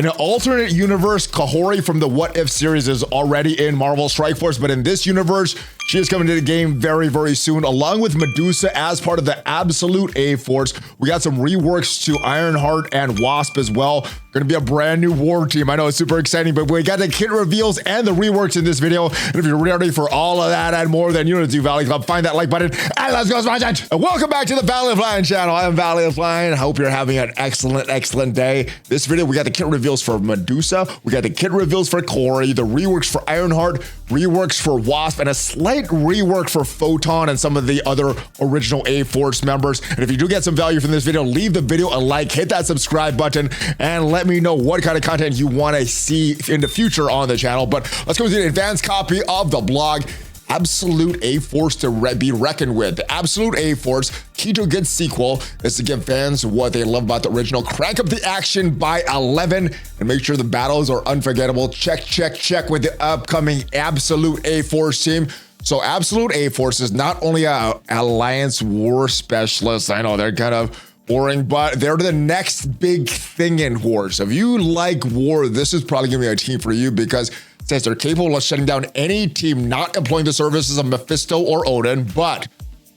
In an alternate universe, Kahhori from the What If series is already in Marvel Strike Force, but in this universe, she is coming to the game very, very soon, along with Medusa as part of the Absolute A-Force. We got some reworks to Ironheart and Wasp as well. Going to be a brand new war team. I know it's super exciting, but we got the kit reveals and the reworks in this video. And if you're ready for all of that and more, then you know to do Valley Club. Find that like button and let's go smash it. And welcome back to the ValleyFlyin channel. I'm ValleyFlyin. I hope you're having an excellent day. This video, we got the kit reveals for Medusa. We got the kit reveals for Kahhori, the reworks for Ironheart, reworks for Wasp, and a slight rework for Photon and some of the other original A-Force members. And if you do get some value from this video, leave the video a like, hit that subscribe button, and let me know what kind of content you want to see in the future on the channel. But let's go to the advanced copy of the blog. Absolute A-Force to be reckoned with. The Absolute A-Force, key to a good sequel is to give fans what they love about the original. Crank up the action by 11 and make sure the battles are unforgettable. Check with the upcoming Absolute A-Force team. So Absolute A-Force is not only a Alliance War Specialist. I know they're kind of boring, but they're the next big thing in war. So if you like war, this is probably gonna be a team for you because says they're capable of shutting down any team not employing the services of Mephisto or Odin, but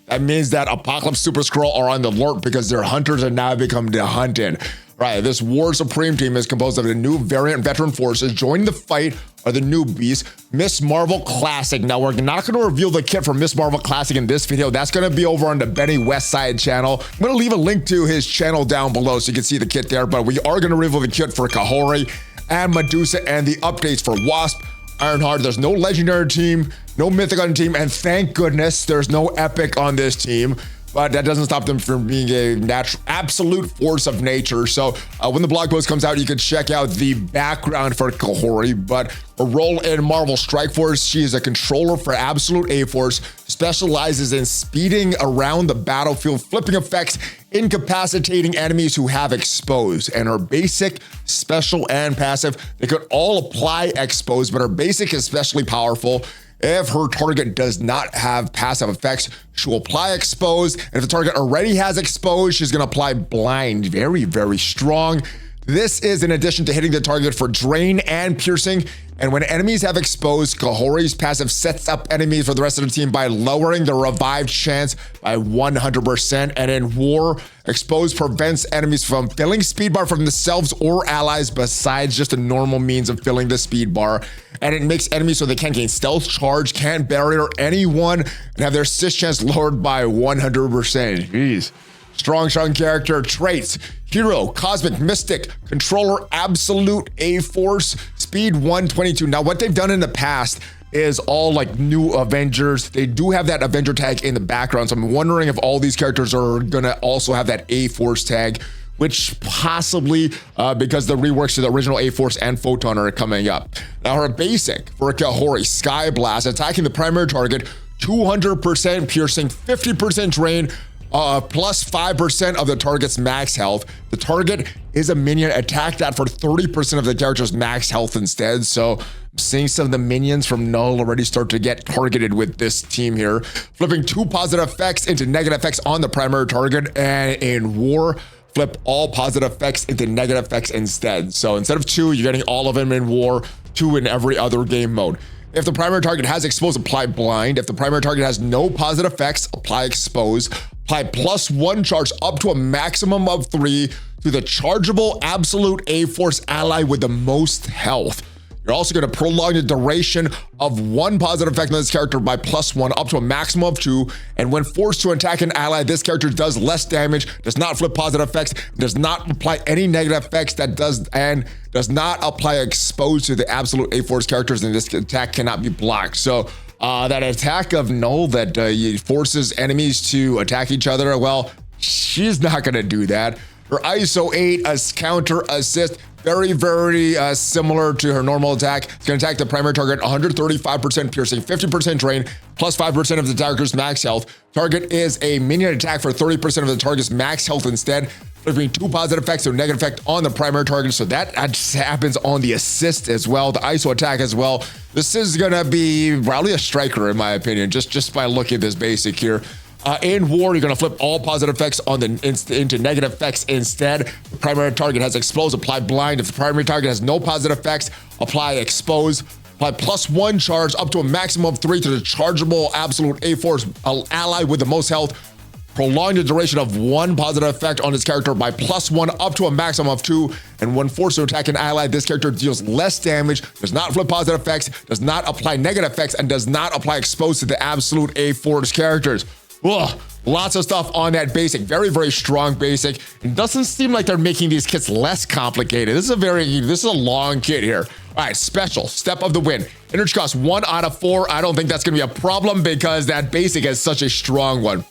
that means that Apocalypse Super Skrull are on the alert because their hunters have now become the hunted. Right, this War Supreme team is composed of the new variant veteran forces. Joining the fight are the newbies, Miss Marvel Classic. Now, we're not going to reveal the kit for Miss Marvel Classic in this video. That's going to be over on the Beni Westside channel. I'm going to leave a link to his channel down below so you can see the kit there, but we are going to reveal the kit for Kahhori and Medusa and the updates for Wasp, Ironheart. There's no legendary team, no mythic on the team, and thank goodness there's no epic on this team. But that doesn't stop them from being a natural, absolute force of nature. So when the blog post comes out, you can check out the background for Kahhori. But her role in Marvel Strike Force, she is a controller for Absolute A-Force, specializes in speeding around the battlefield, flipping effects, incapacitating enemies who have exposed. And her basic, special, and passive, they could all apply exposed, but her basic is especially powerful. If her target does not have passive effects, she will apply exposed. And if the target already has exposed, she's gonna apply blind. Very, very strong. This is in addition to hitting the target for drain and piercing. And when enemies have exposed, Kahhori's passive sets up enemies for the rest of the team by lowering the revive chance by 100%. And in war, exposed prevents enemies from filling speed bar from themselves or allies besides just a normal means of filling the speed bar. And it makes enemies so they can't gain stealth, charge, can't barrier anyone, and have their assist chance lowered by 100%. Jeez. Strong character traits: Hero, Cosmic, Mystic, Controller, Absolute A-Force, Speed 122. Now, what they've done in the past is all like new Avengers. They do have that Avenger tag in the background, so I'm wondering if all these characters are gonna also have that A-Force tag, which possibly because the reworks to the original A-Force and Photon are coming up. Now, her basic for Kahhori, Sky Blast, attacking the primary target, 200% piercing, 50% drain, plus 5% of the target's max health. The target is a minion. Attack that for 30% of the character's max health instead. So I'm seeing some of the minions from Null already start to get targeted with this team here. Flipping 2 positive effects into negative effects on the primary target. And in war, flip all positive effects into negative effects instead. So instead of 2, you're getting all of them in war, 2 in every other game mode. If the primary target has exposed, apply blind. If the primary target has no positive effects, apply expose. Apply +1 charge up to a maximum of 3 to the chargeable Absolute A-Force ally with the most health. You're also going to prolong the duration of 1 positive effect on this character by +1 up to a maximum of 2. And when forced to attack an ally, this character does less damage, does not flip positive effects, does not apply any negative effects does not apply expose to the Absolute A-Force characters, and this attack cannot be blocked. So that attack of Null that forces enemies to attack each other, well, she's not going to do that. Her ISO 8 as counter assist, very similar to her normal attack. It's going to attack the primary target, 135% piercing, 50% drain, plus 5% of the target's max health. Target is a minion attack for 30% of the target's max health instead, delivering 2 positive effects or negative effect on the primary target. So that happens on the assist as well, the ISO attack as well. This is going to be probably a striker in my opinion, just by looking at this basic here. In war, you're going to flip all positive effects on into negative effects instead. The primary target has expose, apply blind. If the primary target has no positive effects, apply expose. Apply +1 charge up to a maximum of 3 to the chargeable absolute A-Force ally with the most health. Prolong the duration of 1 positive effect on this character by +1 up to a maximum of 2. And when forced to attack an ally, this character deals less damage, does not flip positive effects, does not apply negative effects, and does not apply expose to the absolute A-Force characters. Ugh, lots of stuff on that basic. Very, very strong basic. It doesn't seem like they're making these kits less complicated. This is a long kit here. All right, special, Step of the Wind. Energy cost 1 out of 4. I don't think that's gonna be a problem because that basic is such a strong one.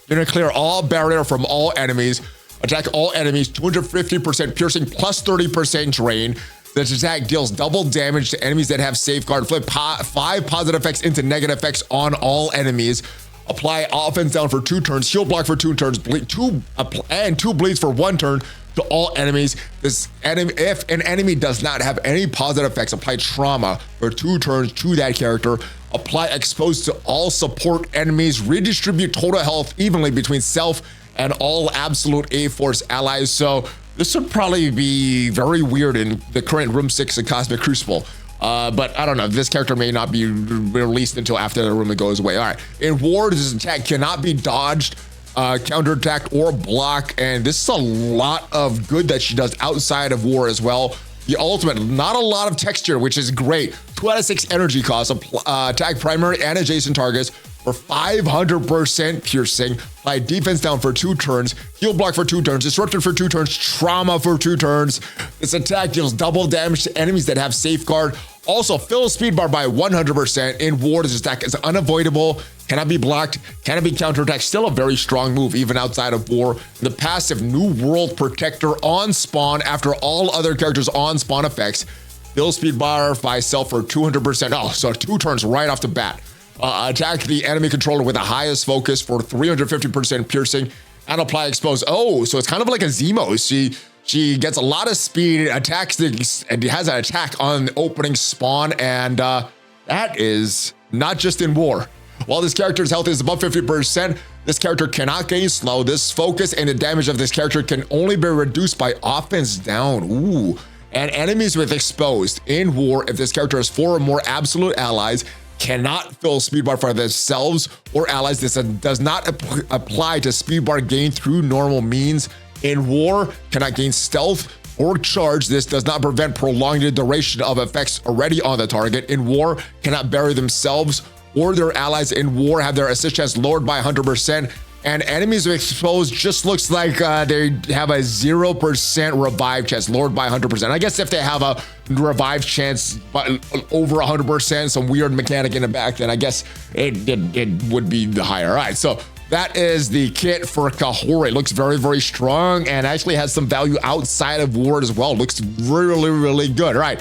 You're gonna clear all barrier from all enemies, attack all enemies, 250% piercing plus 30% drain. This attack deals double damage to enemies that have safeguard. Flip 5 positive effects into negative effects on all enemies. Apply offense down for 2 turns, heal block for 2 turns, bleed 2 bleeds for 1 turn to all enemies. If an enemy does not have any positive effects, apply trauma for 2 turns to that character. Apply expose to all support enemies. Redistribute total health evenly between self and all absolute A-Force allies. So this would probably be very weird in the current Room 6 of Cosmic Crucible. But I don't know, this character may not be released until after the rumor goes away. All right, in war, this attack cannot be dodged, counterattacked, or blocked. And this is a lot of good that she does outside of war as well. The ultimate, not a lot of texture, which is great. 2 out of 6 energy costs, attack primary and adjacent targets for 500% piercing, apply defense down for 2 turns, heal block for 2 turns, disrupted for 2 turns, trauma for 2 turns. This attack deals double damage to enemies that have safeguard. Also, fill speed bar by 100%. In war, this attack is unavoidable, cannot be blocked, cannot be counterattacked. Still a very strong move, even outside of war. The passive New World Protector on spawn after all other characters on spawn effects. Fill speed bar by self for 200%. Oh, so 2 turns right off the bat. Attack the enemy controller with the highest focus for 350% piercing and apply expose. Oh, so it's kind of like a Zemo. She gets a lot of speed, attacks and has an attack on the opening spawn, and that is not just in war. While this character's health is above 50%, this character cannot gain slow. This focus and the damage of this character can only be reduced by offense down. Ooh. And enemies with exposed in war, if this character has 4 or more absolute allies, cannot fill speed bar for themselves or allies. This does not apply to speed bar gain through normal means. In war, cannot gain stealth or charge. This does not prevent prolonging the duration of effects already on the target. In war, cannot bury themselves or their allies. In war, have their assist chance lowered by 100%. And enemies with exposed just looks like they have a 0% revive chance, lowered by 100%. I guess if they have a revive chance but over 100%, some weird mechanic in the back, then I guess it would be the higher. All right, so that is the kit for Kahhori. It looks very, very strong and actually has some value outside of war as well. Looks really, really good. All right.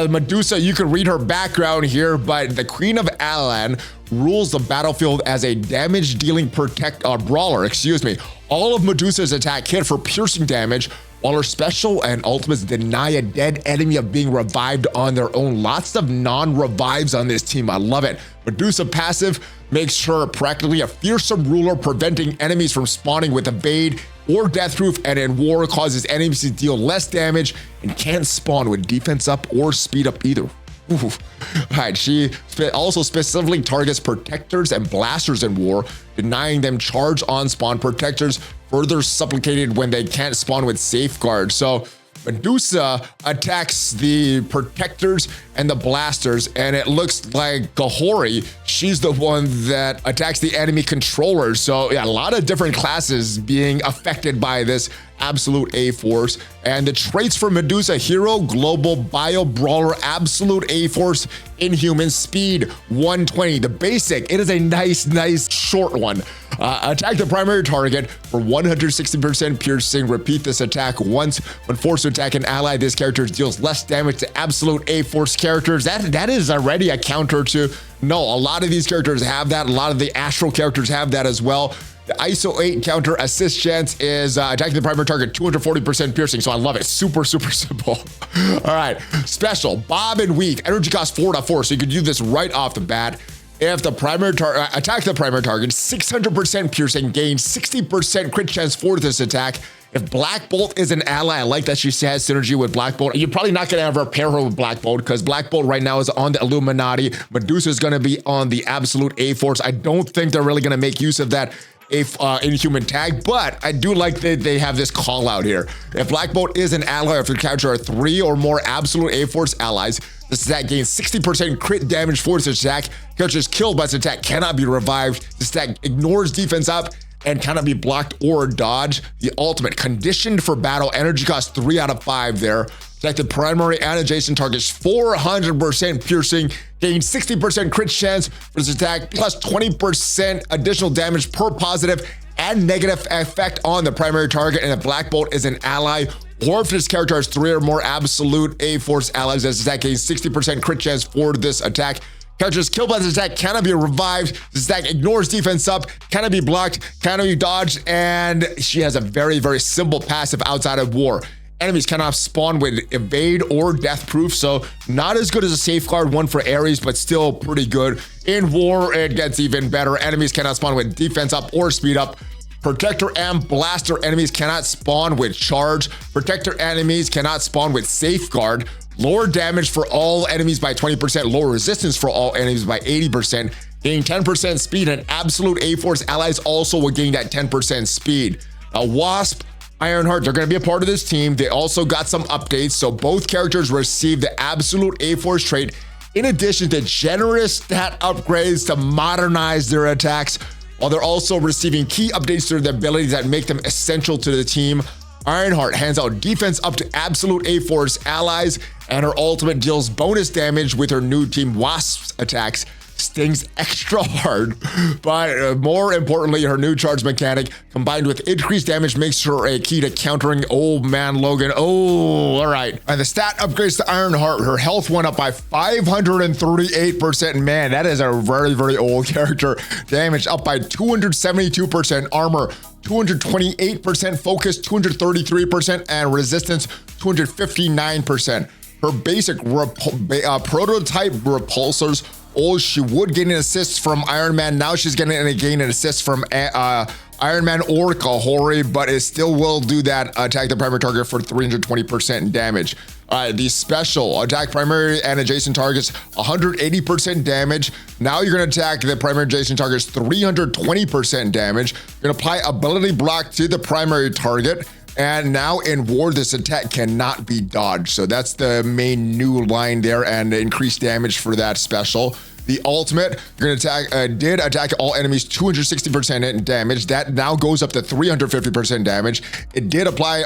Medusa, you can read her background here, but the Queen of Alan rules the battlefield as a damage-dealing brawler, excuse me. All of Medusa's attack hit for piercing damage, while her special and ultimates deny a dead enemy of being revived on their own. Lots of non-revives on this team. I love it. Medusa passive makes her practically a fearsome ruler, preventing enemies from spawning with evade or death roof, and in war causes enemies to deal less damage and can't spawn with defense up or speed up either. Ooh. All right, she also specifically targets protectors and blasters in war, denying them charge on spawn. Protectors further supplicated when they can't spawn with safeguard. So Medusa attacks the protectors and the blasters, and it looks like Kahhori, she's the one that attacks the enemy controllers. So yeah, a lot of different classes being affected by this absolute A-Force. And the traits for Medusa: Hero, Global, Bio, Brawler, Absolute A-Force, Inhuman, Speed 120. The basic, it is a nice short one. Attack the primary target for 160% piercing. Repeat this attack once. When forced to attack an ally, this character deals less damage to absolute A-Force characters. That is already a counter to, no, a lot of these characters have that. A lot of the Astral characters have that as well. The ISO 8 counter assist chance is attacking the primary target, 240% piercing. So I love it. Super simple. All right. Special, Bob and Weave. Energy cost 4 to 4. So you could do this right off the bat. If the primary attack the primary target, 600% piercing, gains 60% crit chance for this attack. If Black Bolt is an ally, I like that she has synergy with Black Bolt. You're probably not going to ever pair her with Black Bolt because Black Bolt right now is on the Illuminati. Medusa is going to be on the Absolute A-Force. I don't think they're really going to make use of that Inhuman tag, but I do like that they have this call out here. If Black Bolt is an ally, if your character are 3 or more Absolute A-Force allies, this attack gains 60% crit damage for this attack. Characters killed by this attack cannot be revived. This attack ignores defense up and cannot be blocked or dodged. The ultimate, conditioned for battle, energy cost 3 out of 5 there. Attack the primary and adjacent targets, 400% piercing, gain 60% crit chance for this attack, plus 20% additional damage per positive and negative effect on the primary target. And if Black Bolt is an ally, or if this character has 3 or more Absolute A-Force allies, this attack gains 60% crit chance for this attack. Characters killed by this attack cannot be revived. This attack ignores defense up, cannot be blocked, cannot be dodged, and she has a very, very simple passive outside of war. Enemies cannot spawn with evade or death proof, so not as good as a safeguard one for Ares, but still pretty good. In war, it gets even better. Enemies cannot spawn with defense up or speed up. Protector and Blaster enemies cannot spawn with charge. Protector enemies cannot spawn with safeguard. Lower damage for all enemies by 20%. Lower resistance for all enemies by 80%. Gain 10% speed, and Absolute A-Force allies also will gain that 10% speed. Wasp, Ironheart, they're going to be a part of this team. They also got some updates, so both characters receive the Absolute A-Force trait, in addition to generous stat upgrades to modernize their attacks, while they're also receiving key updates to their abilities that make them essential to the team. Ironheart hands out defense up to Absolute A-Force allies, and her ultimate deals bonus damage with her new team Wasp's attacks. Stings extra hard, but more importantly, her new charge mechanic combined with increased damage makes her a key to countering old man Logan. Oh, all right. And the stat upgrades to Ironheart. Her health went up by 538%. Man, that is a very, very old character. Damage up by 272%. Armor 228%. Focus 233%. And resistance 259%. Her basic prototype repulsors. Oh, she would gain an assist from Iron Man. Now she's getting an assist from Iron Man or Kahhori, but it still will do that. Attack the primary target for 320% damage. The special, attack primary and adjacent targets, 180% damage. Now you're going to attack the primary adjacent targets, 320% damage. You're going to apply ability block to the primary target. And now in war, this attack cannot be dodged. So that's the main new line there, and increased damage for that special. The ultimate, you're gonna attack, did attack all enemies 260% in damage. That now goes up to 350% damage. It did apply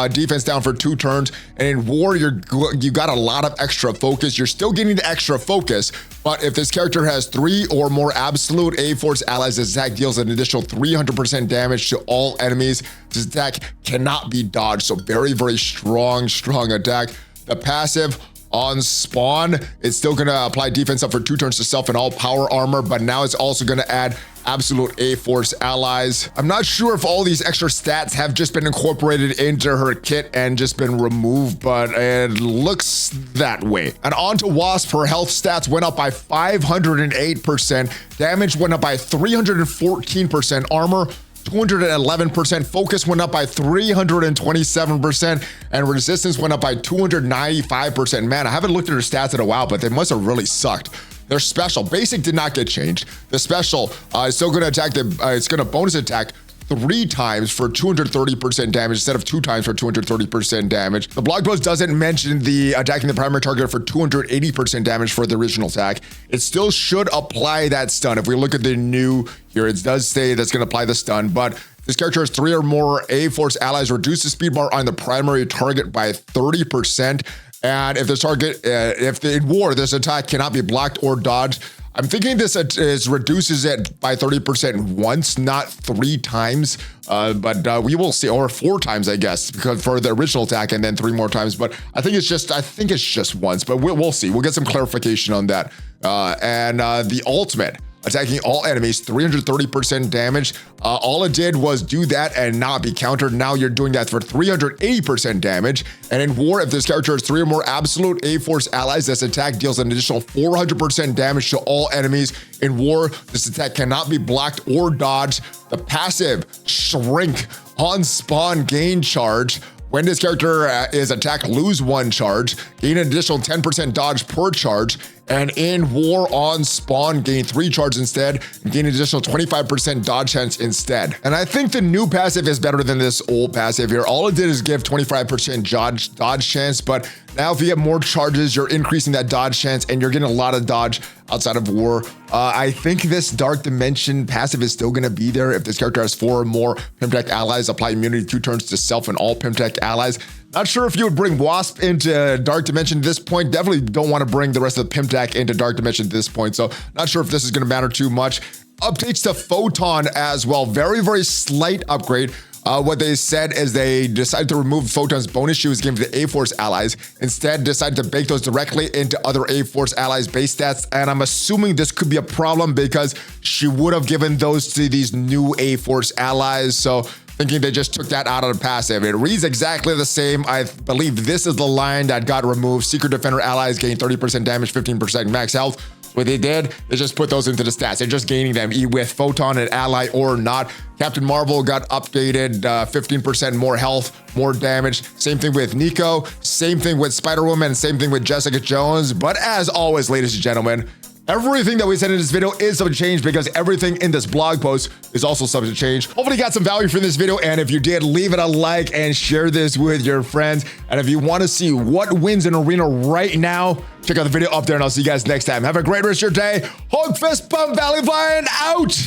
defense down for 2 turns. And in war, you got a lot of extra focus. You're still getting the extra focus, but if this character has 3 or more Absolute A-Force allies, this attack deals an additional 300% damage to all enemies. This attack cannot be dodged. So very, very strong attack. The passive, on spawn, it's still gonna apply defense up for 2 turns to self and all power armor, but now it's also gonna add Absolute A-Force allies. I'm not sure if all these extra stats have just been incorporated into her kit and just been removed, but it looks that way. And on to Wasp, her health stats went up by 508%, damage went up by 314%, armor 211%, focus went up by 327%, and resistance went up by 295%. Man, I haven't looked at her stats in a while, but they must have really sucked. Their special, basic did not get changed. The special is still gonna attack it's gonna bonus attack 3 times for 230% damage instead of 2 times for 230% damage. The blog post doesn't mention the attacking the primary target for 280% damage for the original attack. It still should apply that stun. If we look at the new here, it does say that's going to apply the stun, but this character has 3 or more A-Force allies, reduce the speed bar on the primary target by 30%. And if this target, in war, this attack cannot be blocked or dodged. I'm thinking this reduces it by 30% once, not 3 times, but we will see, or 4 times, I guess, because for the original attack, and then 3 more times. But I think it's just once, but we'll see. We'll get some clarification on that. And the ultimate, attacking all enemies, 330% damage. All it did was do that and not be countered. Now you're doing that for 380% damage. And in war, if this character has 3 or more absolute A-Force allies, this attack deals an additional 400% damage to all enemies. In war, this attack cannot be blocked or dodged. The passive, Shrink, on spawn gain charge. When this character is attacked, lose 1 charge, gain an additional 10% dodge per charge, and in war on spawn, gain 3 charge instead, and gain an additional 25% dodge chance instead. And I think the new passive is better than this old passive here. All it did is give 25% dodge chance, but now if you get more charges, you're increasing that dodge chance, and you're getting a lot of dodge outside of war. I think this Dark Dimension passive is still going to be there. If this character has 4 or more Pimtech allies, apply immunity 2 turns to self and all Pimtech allies. Not sure if you would bring Wasp into Dark Dimension at this point. Definitely don't want to bring the rest of the Pimtech into Dark Dimension at this point. So not sure if this is going to matter too much. Updates to Photon as well. Very, very slight upgrade. What they said is they decided to remove Photon's bonus she was given to the A-Force allies. Instead, decided to bake those directly into other A-Force allies' base stats. And I'm assuming this could be a problem because she would have given those to these new A-Force allies. So thinking they just took that out of the passive. It reads exactly the same. I believe this is the line that got removed. Secret Defender allies gain 30% damage, 15% max health. What they did is just put those into the stats. They're just gaining them with Photon and ally or not. Captain Marvel got updated, 15% more health, more damage. Same thing with Nico, same thing with Spider-Woman, same thing with Jessica Jones. But as always, ladies and gentlemen, everything that we said in this video is subject to change because everything in this blog post is also subject to change. Hopefully you got some value from this video, and if you did, leave it a like and share this with your friends. And if you want to see what wins in Arena right now, check out the video up there, and I'll see you guys next time. Have a great rest of your day. Hug, fist bump, ValleyFlyin out!